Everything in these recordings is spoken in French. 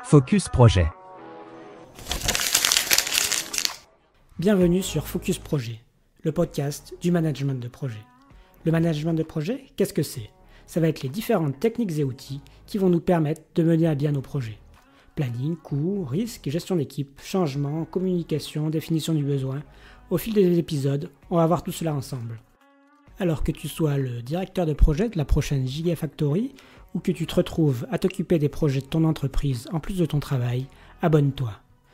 Focus Projet. Bienvenue sur Focus Projet, le podcast du management de projet. Le management de projet, qu'est-ce que c'est ? Ça va être les différentes techniques et outils qui vont nous permettre de mener à bien nos projets. Planning, coûts, risques, gestion d'équipe, changement, communication, définition du besoin. Au fil des épisodes, on va voir tout cela ensemble. Alors que tu sois le directeur de projet de la prochaine Gigafactory ou que tu te retrouves à t'occuper des projets de ton entreprise en plus de ton travail, abonne-toi.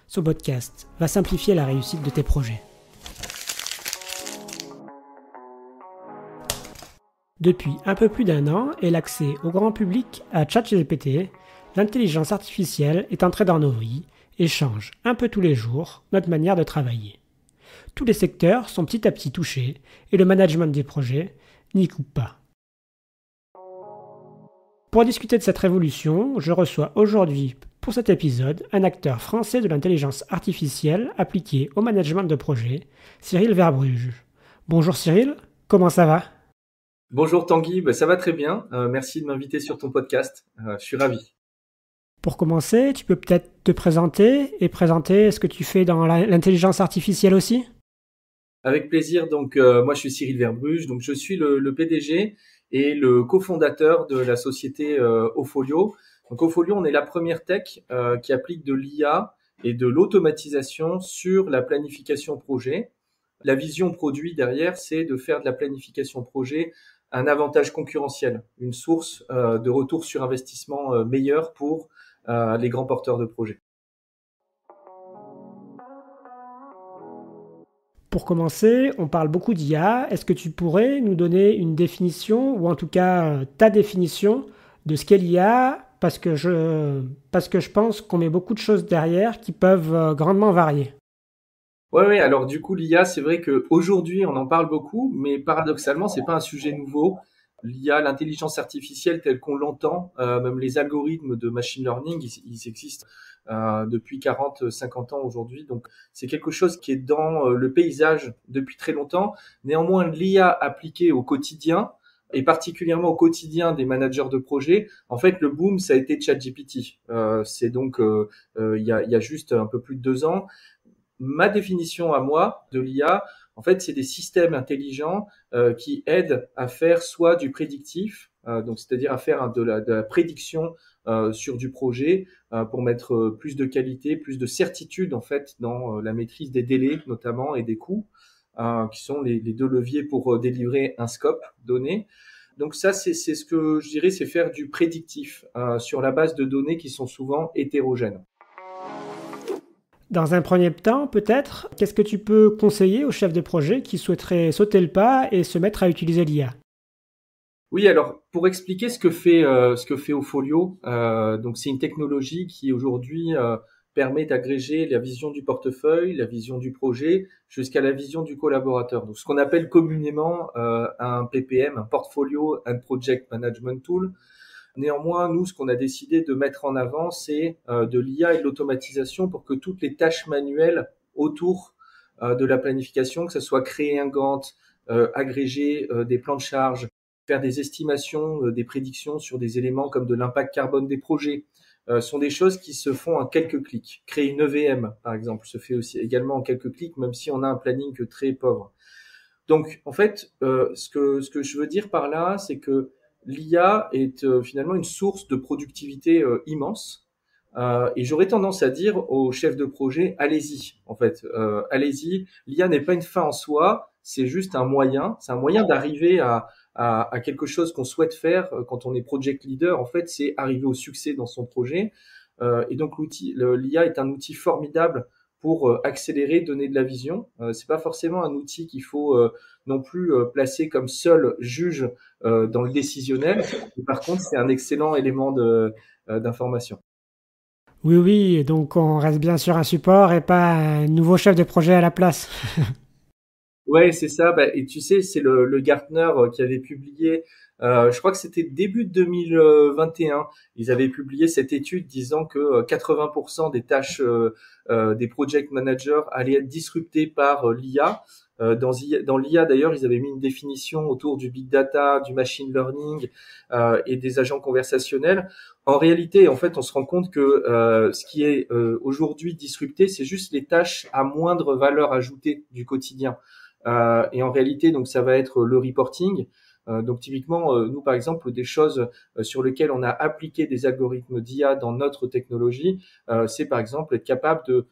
Ce podcast va simplifier la réussite de tes projets. Depuis un peu plus d'un an et l'accès au grand public à ChatGPT, l'intelligence artificielle est entrée dans nos vies et change un peu tous les jours notre manière de travailler. Tous les secteurs sont petit à petit touchés et le management des projets n'y coupe pas. Pour discuter de cette révolution, je reçois aujourd'hui pour cet épisode un acteur français de l'intelligence artificielle appliquée au management de projet, Cyril Verbruge. Bonjour Cyril, comment ça va ? Bonjour Tanguy, ça va très bien. Merci de m'inviter sur ton podcast. Je suis ravi. Pour commencer, tu peux peut-être te présenter et présenter ce que tu fais dans l'intelligence artificielle aussi ? Avec plaisir. Donc, moi, je suis Cyril Verbruge. Donc, je suis le PDG et le cofondateur de la société Ofolio. Donc, Ofolio, on est la première tech qui applique de l'IA et de l'automatisation sur la planification projet. La vision produit derrière, c'est de faire de la planification projet un avantage concurrentiel, une source de retour sur investissement meilleure pour les grands porteurs de projets. Pour commencer, on parle beaucoup d'IA. Est-ce que tu pourrais nous donner une définition, ou en tout cas ta définition de ce qu'est l'IA, parce que je pense qu'on met beaucoup de choses derrière qui peuvent grandement varier. Ouais. Alors du coup, l'IA, c'est vrai qu'aujourd'hui, on en parle beaucoup, mais paradoxalement, c'est pas un sujet nouveau. L'IA, l'intelligence artificielle telle qu'on l'entend, même les algorithmes de machine learning, ils existent depuis 40-50 ans aujourd'hui. Donc, c'est quelque chose qui est dans le paysage depuis très longtemps. Néanmoins, l'IA appliquée au quotidien, et particulièrement au quotidien des managers de projet, en fait, le boom, ça a été ChatGPT. C'est donc il y a juste un peu plus de 2 ans. Ma définition à moi de l'IA, en fait, c'est des systèmes intelligents qui aident à faire soit du prédictif, donc c'est-à-dire à faire de la prédiction sur du projet pour mettre plus de qualité, plus de certitude en fait dans la maîtrise des délais notamment et des coûts, qui sont les 2 leviers pour délivrer un scope donné. Donc ça, c'est ce que je dirais, c'est faire du prédictif sur la base de données qui sont souvent hétérogènes. Dans un premier temps, peut-être, qu'est-ce que tu peux conseiller aux chefs de projet qui souhaiteraient sauter le pas et se mettre à utiliser l'IA ? Oui, alors pour expliquer ce que fait Ofolio, donc c'est une technologie qui aujourd'hui permet d'agréger la vision du portefeuille, la vision du projet, jusqu'à la vision du collaborateur. Donc ce qu'on appelle communément un PPM, un Portfolio and Project Management Tool. Néanmoins, nous, ce qu'on a décidé de mettre en avant, c'est de l'IA et de l'automatisation pour que toutes les tâches manuelles autour de la planification, que ce soit créer un Gantt, agréger des plans de charge, faire des estimations, des prédictions sur des éléments comme de l'impact carbone des projets, sont des choses qui se font en quelques clics. Créer une EVM, par exemple, se fait aussi également en quelques clics, même si on a un planning très pauvre. Donc, en fait, ce que je veux dire par là, c'est que l'IA est finalement une source de productivité immense. Et j'aurais tendance à dire aux chefs de projet, allez-y, en fait. Allez-y, l'IA n'est pas une fin en soi, c'est juste un moyen. C'est un moyen d'arriver à quelque chose qu'on souhaite faire quand on est project leader. En fait, c'est arriver au succès dans son projet. Et donc, l'IA est un outil formidable pour accélérer, donner de la vision. C'est pas forcément un outil qu'il faut non plus placer comme seul juge dans le décisionnel. Mais par contre, c'est un excellent élément d'information. Oui, donc on reste bien sur un support et pas un nouveau chef de projet à la place. Ouais, c'est ça. Et tu sais, c'est le Gartner qui avait publié, je crois que c'était début de 2021, ils avaient publié cette étude disant que 80% des tâches des project managers allaient être disruptées par l'IA. Dans l'IA d'ailleurs, ils avaient mis une définition autour du big data, du machine learning et des agents conversationnels. En réalité, en fait, on se rend compte que ce qui est aujourd'hui disrupté, c'est juste les tâches à moindre valeur ajoutée du quotidien. Et en réalité, donc ça va être le reporting. Donc typiquement, nous par exemple, des choses sur lesquelles on a appliqué des algorithmes d'IA dans notre technologie, c'est par exemple être capable de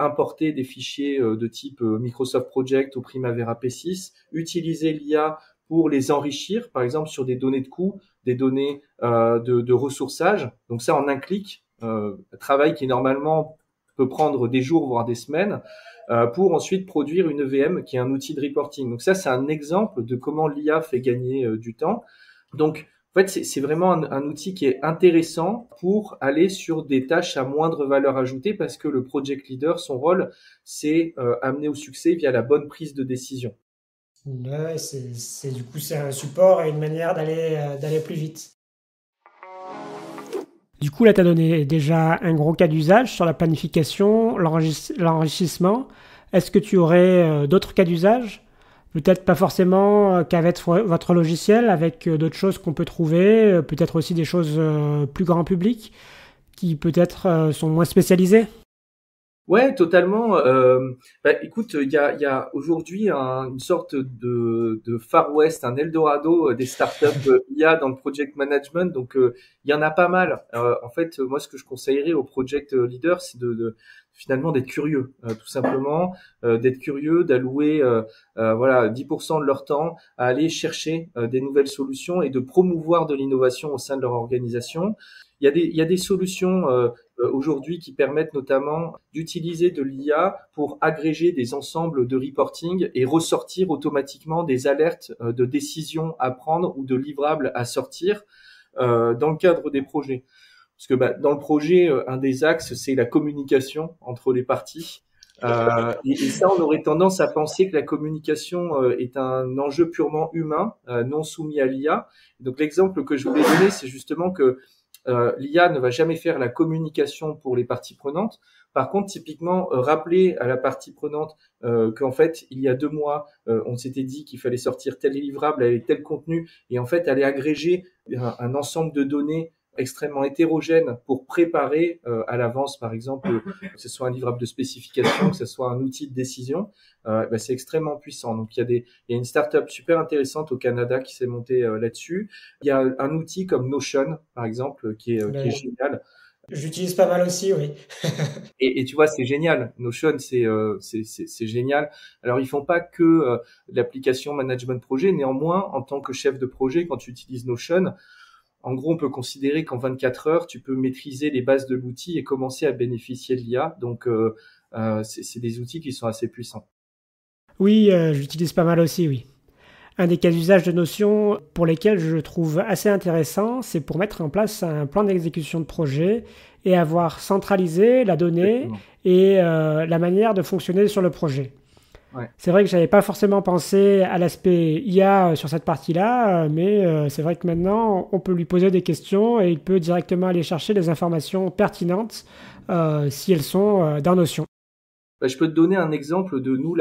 importer des fichiers de type Microsoft Project ou Primavera P6, utiliser l'IA pour les enrichir, par exemple sur des données de coût, des données de ressourçage. Donc ça en un clic, un travail qui normalement peut prendre des jours voire des semaines, pour ensuite produire une EVM qui est un outil de reporting. Donc ça, c'est un exemple de comment l'IA fait gagner du temps. Donc en fait, c'est vraiment un outil qui est intéressant pour aller sur des tâches à moindre valeur ajoutée parce que le project leader, son rôle, c'est amener au succès via la bonne prise de décision. Ouais, du coup, c'est un support et une manière d'aller plus vite. Du coup, là, tu as donné déjà un gros cas d'usage sur la planification, l'enrichissement. Est-ce que tu aurais d'autres cas d'usage? Peut-être pas forcément qu'avec votre logiciel, avec d'autres choses qu'on peut trouver, peut-être aussi des choses plus grand public, qui peut-être sont moins spécialisées. Ouais, totalement. Écoute, il y a aujourd'hui une sorte de Far West, un Eldorado des startups IA dans le project management. Donc, il y en a pas mal. En fait, moi, ce que je conseillerais aux project leaders, c'est finalement d'être curieux, tout simplement, d'être curieux, d'allouer voilà 10% de leur temps à aller chercher des nouvelles solutions et de promouvoir de l'innovation au sein de leur organisation. Il y a des solutions aujourd'hui qui permettent notamment d'utiliser de l'IA pour agréger des ensembles de reporting et ressortir automatiquement des alertes de décisions à prendre ou de livrables à sortir dans le cadre des projets. Parce que dans le projet, un des axes, c'est la communication entre les parties. Et ça, on aurait tendance à penser que la communication est un enjeu purement humain, non soumis à l'IA. Donc l'exemple que je voulais donner, c'est justement que l'IA ne va jamais faire la communication pour les parties prenantes. Par contre, typiquement, rappeler à la partie prenante qu'en fait, il y a 2 mois, on s'était dit qu'il fallait sortir tel livrable avec tel contenu, et en fait, aller agréger un ensemble de données extrêmement hétérogènes pour préparer à l'avance, par exemple, que ce soit un livrable de spécification, que ce soit un outil de décision, c'est extrêmement puissant. Donc, il y a une startup super intéressante au Canada qui s'est montée là-dessus. Il y a un outil comme Notion, par exemple, qui est génial. J'utilise pas mal aussi, oui. Et tu vois, c'est génial. Notion, c'est génial. Alors, ils font pas que l'application management projet. Néanmoins, en tant que chef de projet, quand tu utilises Notion, en gros, on peut considérer qu'en 24 heures, tu peux maîtriser les bases de l'outil et commencer à bénéficier de l'IA. Donc, c'est des outils qui sont assez puissants. Oui, j'utilise pas mal aussi, oui. Un des cas d'usage de Notion pour lesquels je le trouve assez intéressant, c'est pour mettre en place un plan d'exécution de projet et avoir centralisé la donnée Exactement. et la manière de fonctionner sur le projet. Ouais. C'est vrai que je n'avais pas forcément pensé à l'aspect IA sur cette partie-là, mais c'est vrai que maintenant, on peut lui poser des questions et il peut directement aller chercher les informations pertinentes si elles sont dans Notion. Je peux te donner un exemple de nous,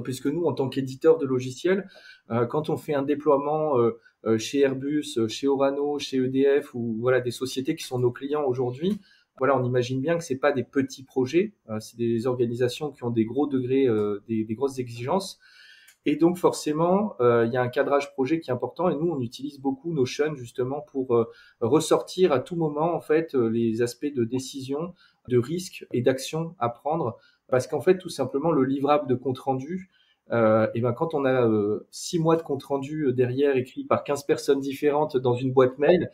puisque nous, en tant qu'éditeur de logiciels, quand on fait un déploiement chez Airbus, chez Orano, chez EDF ou voilà des sociétés qui sont nos clients aujourd'hui, voilà, on imagine bien que c'est pas des petits projets, c'est des organisations qui ont des gros degrés, des grosses exigences. Et donc forcément, il y a un cadrage projet qui est important et nous, on utilise beaucoup Notion justement pour ressortir à tout moment en fait les aspects de décision, de risque et d'action à prendre. Parce qu'en fait, tout simplement, le livrable de compte rendu, quand on a 6 mois de compte rendu derrière écrit par 15 personnes différentes dans une boîte mail,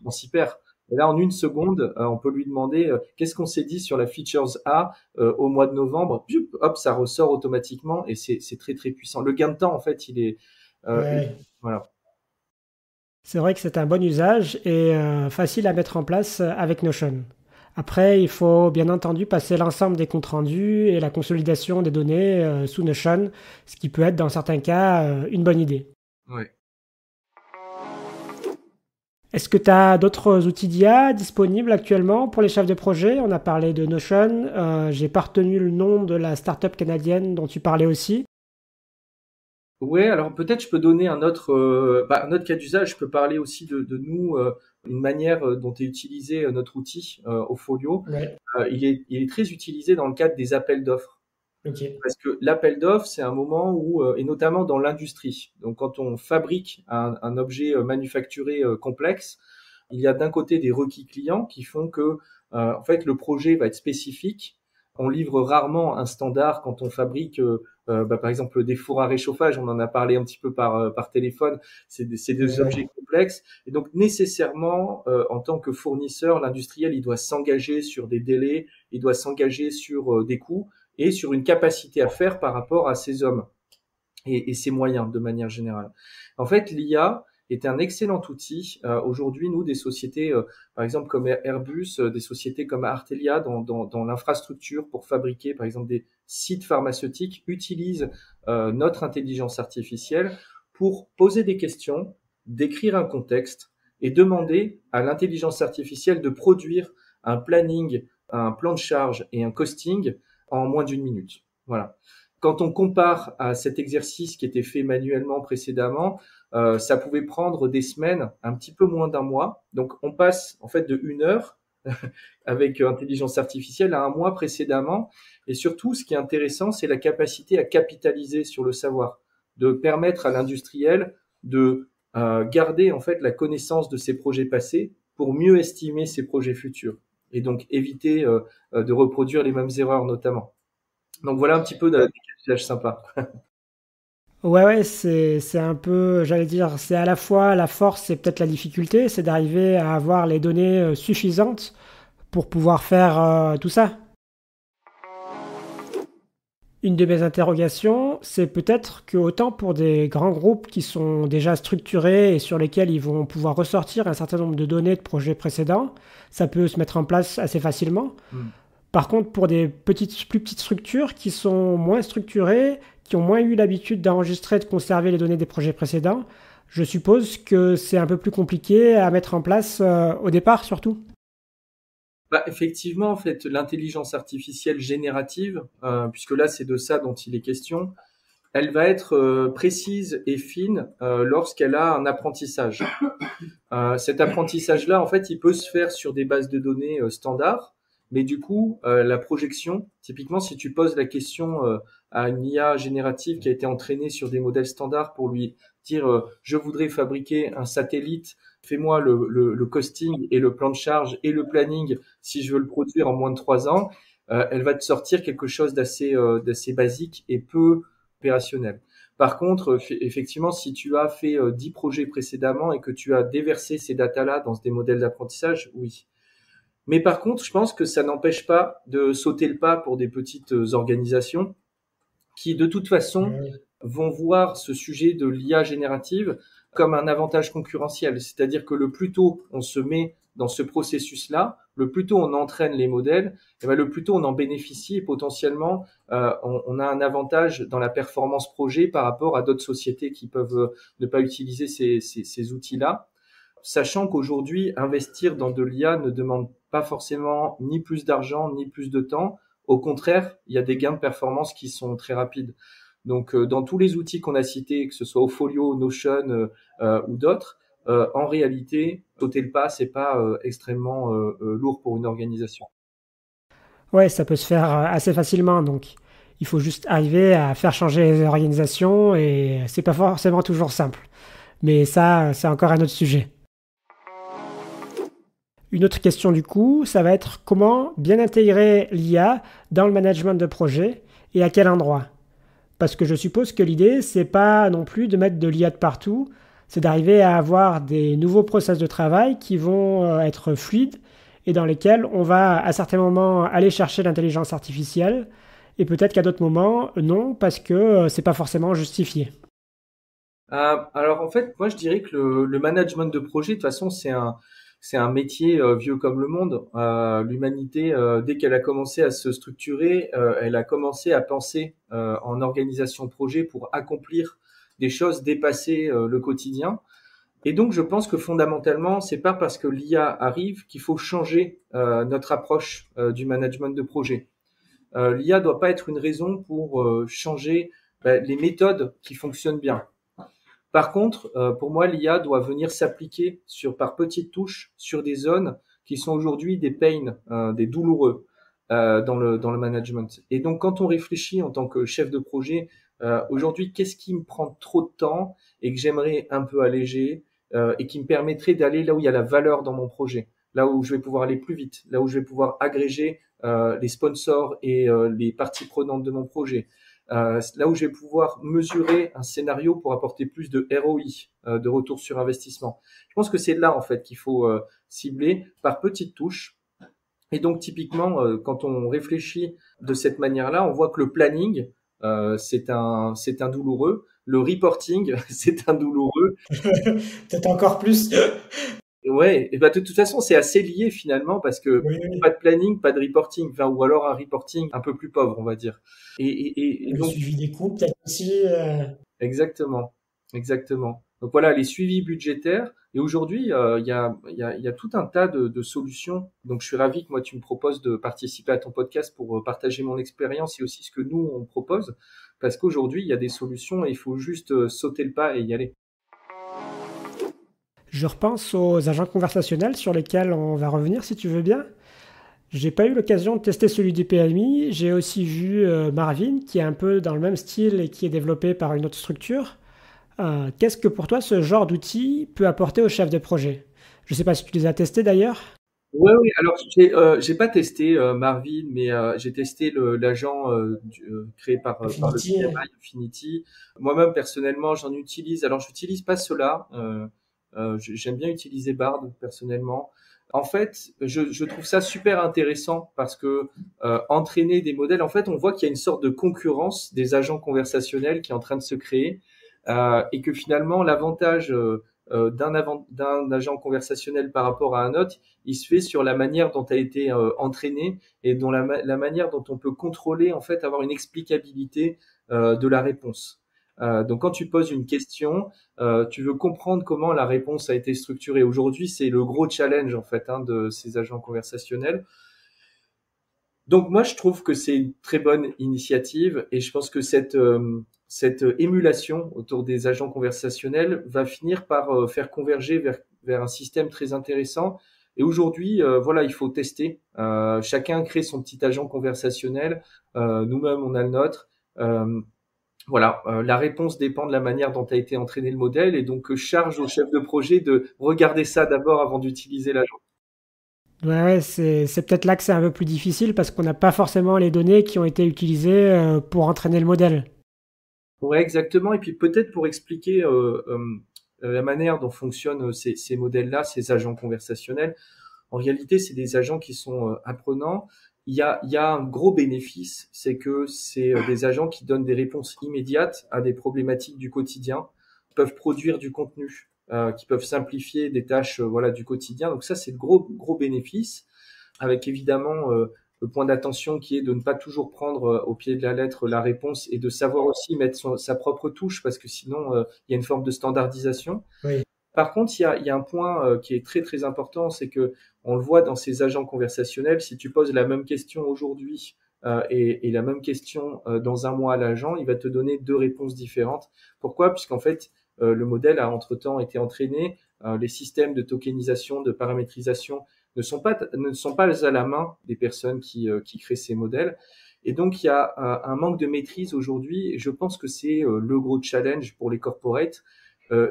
on s'y perd. Et là, en une seconde, on peut lui demander qu'est-ce qu'on s'est dit sur la features A au mois de novembre. Hop, ça ressort automatiquement et c'est très très puissant. Le gain de temps, en fait, il est Ouais. voilà. C'est vrai que c'est un bon usage et facile à mettre en place avec Notion. Après, il faut bien entendu passer l'ensemble des comptes rendus et la consolidation des données sous Notion, ce qui peut être dans certains cas une bonne idée. Ouais. Est-ce que tu as d'autres outils d'IA disponibles actuellement pour les chefs de projet? On a parlé de Notion, j'ai pas retenu le nom de la startup canadienne dont tu parlais aussi. Ouais, alors peut-être je peux donner un autre cas d'usage. Je peux parler aussi de nous, une manière dont est utilisé notre outil au Folio. Ouais, Il est très utilisé dans le cadre des appels d'offres. ok. Parce que l'appel d'offres, c'est un moment où, et notamment dans l'industrie, donc quand on fabrique un objet manufacturé complexe, il y a d'un côté des requis clients qui font que, en fait, le projet va être spécifique. On livre rarement un standard quand on fabrique, par exemple, des fours à réchauffage. On en a parlé un petit peu par téléphone. C'est des Ouais. objets complexes. Et donc, nécessairement, en tant que fournisseur, l'industriel, il doit s'engager sur des délais, il doit s'engager sur des coûts et sur une capacité à faire par rapport à ses hommes et ses moyens de manière générale. En fait, l'IA est un excellent outil. Aujourd'hui, nous, des sociétés, par exemple comme Airbus, des sociétés comme Artelia dans l'infrastructure pour fabriquer, par exemple, des sites pharmaceutiques, utilisent notre intelligence artificielle pour poser des questions, décrire un contexte et demander à l'intelligence artificielle de produire un planning, un plan de charge et un costing en moins d'une minute. Voilà. Quand on compare à cet exercice qui était fait manuellement précédemment, ça pouvait prendre des semaines, un petit peu moins d'un mois. Donc on passe en fait de 1 heure avec intelligence artificielle à un mois précédemment. Et surtout, ce qui est intéressant, c'est la capacité à capitaliser sur le savoir, de permettre à l'industriel de garder en fait la connaissance de ses projets passés pour mieux estimer ses projets futurs et donc éviter de reproduire les mêmes erreurs notamment. Donc voilà un petit peu des usages sympas. Ouais, ouais, c'est un peu, j'allais dire, c'est à la fois la force et peut-être la difficulté, c'est d'arriver à avoir les données suffisantes pour pouvoir faire tout ça. Une de mes interrogations, c'est peut-être que autant pour des grands groupes qui sont déjà structurés et sur lesquels ils vont pouvoir ressortir un certain nombre de données de projets précédents, ça peut se mettre en place assez facilement. Mm. Par contre, pour des plus petites structures qui sont moins structurées, qui ont moins eu l'habitude d'enregistrer et de conserver les données des projets précédents, je suppose que c'est un peu plus compliqué à mettre en place au départ surtout. Bah, effectivement, en fait, l'intelligence artificielle générative, puisque là c'est de ça dont il est question, elle va être précise et fine lorsqu'elle a un apprentissage. Cet apprentissage-là, en fait, il peut se faire sur des bases de données standards, mais du coup, la projection, typiquement, si tu poses la question à une IA générative qui a été entraînée sur des modèles standards pour lui dire je voudrais fabriquer un satellite, fais-moi le costing et le plan de charge et le planning si je veux le produire en moins de 3 ans, elle va te sortir quelque chose d'assez basique et peu opérationnel. Par contre, effectivement, si tu as fait 10 projets précédemment et que tu as déversé ces datas-là dans des modèles d'apprentissage, oui. Mais par contre, je pense que ça n'empêche pas de sauter le pas pour des petites organisations qui, de toute façon, Ouais. vont voir ce sujet de l'IA générative comme un avantage concurrentiel. C'est-à-dire que le plus tôt on se met dans ce processus-là, le plus tôt on entraîne les modèles, et bien le plus tôt on en bénéficie et potentiellement on a un avantage dans la performance projet par rapport à d'autres sociétés qui peuvent ne pas utiliser ces outils-là. Sachant qu'aujourd'hui, investir dans de l'IA ne demande pas forcément ni plus d'argent, ni plus de temps. Au contraire, il y a des gains de performance qui sont très rapides. Donc, dans tous les outils qu'on a cités, que ce soit Ofolio, Notion ou d'autres, en réalité, sauter le pas, c'est pas extrêmement lourd pour une organisation. Ouais, ça peut se faire assez facilement, donc il faut juste arriver à faire changer les organisations et c'est pas forcément toujours simple. Mais ça, c'est encore un autre sujet. Une autre question du coup, ça va être comment bien intégrer l'IA dans le management de projet et à quel endroit. Parce que je suppose que l'idée, c'est pas non plus de mettre de l'IA de partout, c'est d'arriver à avoir des nouveaux process de travail qui vont être fluides et dans lesquels on va à certains moments aller chercher l'intelligence artificielle et peut-être qu'à d'autres moments non parce que c'est pas forcément justifié. Alors en fait, moi je dirais que le management de projet, de toute façon, c'est un métier vieux comme le monde. L'humanité, dès qu'elle a commencé à se structurer, elle a commencé à penser en organisation de projet pour accomplir des choses, dépasser le quotidien. Et donc je pense que fondamentalement, c'est pas parce que l'IA arrive qu'il faut changer notre approche du management de projet. L'IA doit pas être une raison pour changer les méthodes qui fonctionnent bien. Par contre, pour moi, l'IA doit venir s'appliquer par petites touches sur des zones qui sont aujourd'hui des pains, des douloureux dans le management. Et donc, quand on réfléchit en tant que chef de projet, aujourd'hui, qu'est-ce qui me prend trop de temps et que j'aimerais un peu alléger et qui me permettrait d'aller là où il y a la valeur dans mon projet, là où je vais pouvoir aller plus vite, là où je vais pouvoir agréger les sponsors et les parties prenantes de mon projet. Là où je vais pouvoir mesurer un scénario pour apporter plus de ROI, de retour sur investissement. Je pense que c'est là en fait qu'il faut cibler par petites touches. Et donc typiquement, quand on réfléchit de cette manière-là, on voit que le planning, c'est un douloureux. Le reporting, c'est un douloureux. Peut-être encore plus. Ouais, et bah de toute façon, c'est assez lié finalement parce que Oui, oui. pas de planning, pas de reporting, enfin, ou alors un reporting un peu plus pauvre, on va dire. Et Le donc, suivi des coûts, peut-être aussi. exactement, exactement. Donc voilà, les suivis budgétaires. Et aujourd'hui, il y a tout un tas de solutions. Donc je suis ravi que moi tu me proposes de participer à ton podcast pour partager mon expérience et aussi ce que nous on propose, parce qu'aujourd'hui il y a des solutions et il faut juste sauter le pas et y aller. Je repense aux agents conversationnels sur lesquels on va revenir si tu veux bien. J'ai pas eu l'occasion de tester celui du PMI. J'ai aussi vu Marvin, qui est un peu dans le même style et qui est développé par une autre structure. Qu'est-ce que pour toi ce genre d'outil peut apporter au chef de projet? Je sais pas si tu les as testés d'ailleurs. Ouais, oui. Alors j'ai pas testé Marvin, mais j'ai testé l'agent créé par le Affinity. PMI Infinity. Moi-même personnellement, j'en utilise. Alors j'utilise pas cela. J'aime bien utiliser Bard personnellement. En fait, je trouve ça super intéressant parce que entraîner des modèles, en fait, on voit qu'il y a une sorte de concurrence des agents conversationnels qui est en train de se créer et que finalement l'avantage d'un agent conversationnel par rapport à un autre, il se fait sur la manière dont a été entraîné et dont la manière dont on peut contrôler, en fait, avoir une explicabilité de la réponse. Donc, quand tu poses une question, tu veux comprendre comment la réponse a été structurée. Aujourd'hui, c'est le gros challenge, en fait, de ces agents conversationnels. Donc moi, je trouve que c'est une très bonne initiative et je pense que cette émulation autour des agents conversationnels va finir par faire converger vers un système très intéressant. Et aujourd'hui, voilà, il faut tester. Chacun crée son petit agent conversationnel. Nous-mêmes, on a le nôtre. Euh, voilà, la réponse dépend de la manière dont a été entraîné le modèle et donc charge au chef de projet de regarder ça d'abord avant d'utiliser l'agent. Ouais, ouais, c'est peut-être là que c'est un peu plus difficile parce qu'on n'a pas forcément les données qui ont été utilisées pour entraîner le modèle. Ouais, exactement. Et puis peut-être pour expliquer la manière dont fonctionnent ces modèles-là, ces agents conversationnels, en réalité, c'est des agents qui sont apprenants. Il y a un gros bénéfice, c'est que c'est des agents qui donnent des réponses immédiates à des problématiques du quotidien, qui peuvent produire du contenu, qui peuvent simplifier des tâches voilà, du quotidien. Donc ça, c'est le gros, gros bénéfice, avec évidemment le point d'attention qui est de ne pas toujours prendre au pied de la lettre la réponse et de savoir aussi mettre sa propre touche, parce que sinon, il y a une forme de standardisation. Oui. Par contre, il y a un point qui est très très important, c'est que on le voit dans ces agents conversationnels. Si tu poses la même question aujourd'hui et la même question dans un mois à l'agent, il va te donner deux réponses différentes. Pourquoi? Puisqu'en fait, le modèle a entre-temps été entraîné. Les systèmes de tokenisation, de paramétrisation ne sont pas à la main des personnes qui créent ces modèles. Et donc, il y a un manque de maîtrise aujourd'hui. Et je pense que c'est le gros challenge pour les corporates.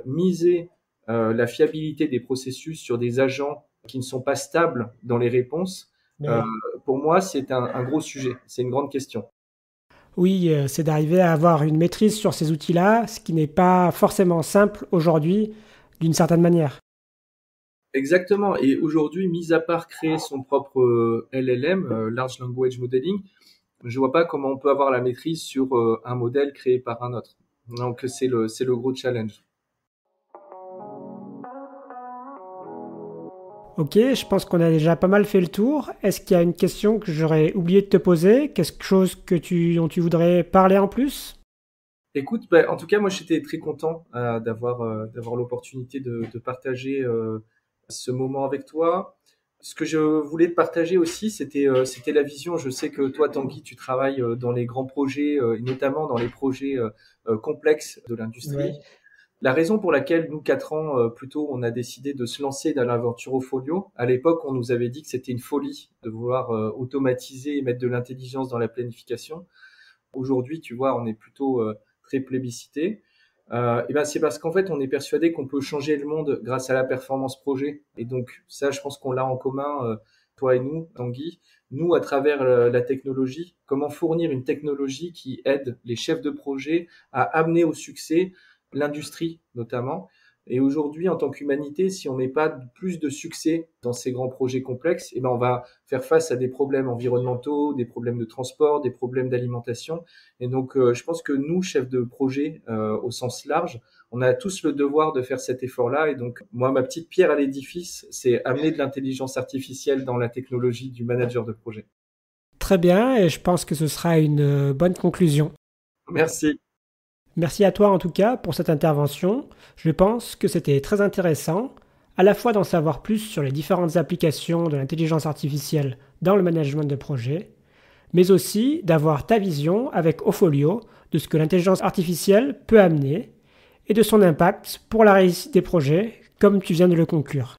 Miser la fiabilité des processus sur des agents qui ne sont pas stables dans les réponses, euh, Oui, pour moi, c'est un gros sujet. C'est une grande question. oui, c'est d'arriver à avoir une maîtrise sur ces outils-là, ce qui n'est pas forcément simple aujourd'hui d'une certaine manière. Exactement. Et aujourd'hui, mis à part créer son propre LLM, Large Language Modeling, je vois pas comment on peut avoir la maîtrise sur un modèle créé par un autre. Donc, c'est le gros challenge. Ok, je pense qu'on a déjà pas mal fait le tour. Est-ce qu'il y a une question que j'aurais oublié de te poser? Quelque chose dont tu voudrais parler en plus? Écoute, ben, en tout cas, moi, j'étais très content d'avoir l'opportunité de partager ce moment avec toi. Ce que je voulais te partager aussi, c'était la vision. Je sais que toi, Tanguy, tu travailles dans les grands projets, et notamment dans les projets complexes de l'industrie. Ouais. La raison pour laquelle nous, 4 ans plus tôt, on a décidé de se lancer dans l'aventure Opholio, à l'époque, on nous avait dit que c'était une folie de vouloir automatiser et mettre de l'intelligence dans la planification. Aujourd'hui, tu vois, on est plutôt très plébiscité. Et ben c'est parce qu'en fait, on est persuadé qu'on peut changer le monde grâce à la performance projet. Et donc, ça, je pense qu'on l'a en commun, toi et nous, Tanguy. Nous, à travers la technologie, comment fournir une technologie qui aide les chefs de projet à amener au succès l'industrie, notamment. Et aujourd'hui, en tant qu'humanité, si on met pas plus de succès dans ces grands projets complexes, eh ben on va faire face à des problèmes environnementaux, des problèmes de transport, des problèmes d'alimentation. Et donc, je pense que nous, chefs de projet, au sens large, on a tous le devoir de faire cet effort-là. Et donc, moi, ma petite pierre à l'édifice, c'est amener de l'intelligence artificielle dans la technologie du manager de projet. Très bien, et je pense que ce sera une bonne conclusion. Merci. Merci à toi en tout cas pour cette intervention. Je pense que c'était très intéressant, à la fois d'en savoir plus sur les différentes applications de l'intelligence artificielle dans le management de projet, mais aussi d'avoir ta vision avec Opholio de ce que l'intelligence artificielle peut amener et de son impact pour la réussite des projets, comme tu viens de le conclure.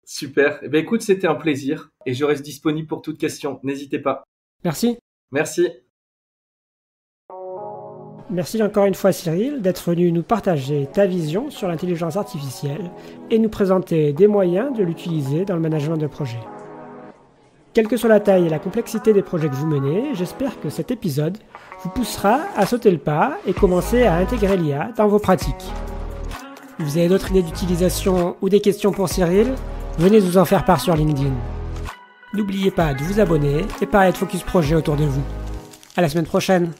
Super. Eh ben, écoute, c'était un plaisir et je reste disponible pour toute question. N'hésitez pas. Merci. Merci. Merci encore une fois Cyril d'être venu nous partager ta vision sur l'intelligence artificielle et nous présenter des moyens de l'utiliser dans le management de projet. Quelle que soit la taille et la complexité des projets que vous menez, j'espère que cet épisode vous poussera à sauter le pas et commencer à intégrer l'IA dans vos pratiques. Vous avez d'autres idées d'utilisation ou des questions pour Cyril? Venez nous en faire part sur LinkedIn. N'oubliez pas de vous abonner et parler de Focus Projet autour de vous. À la semaine prochaine!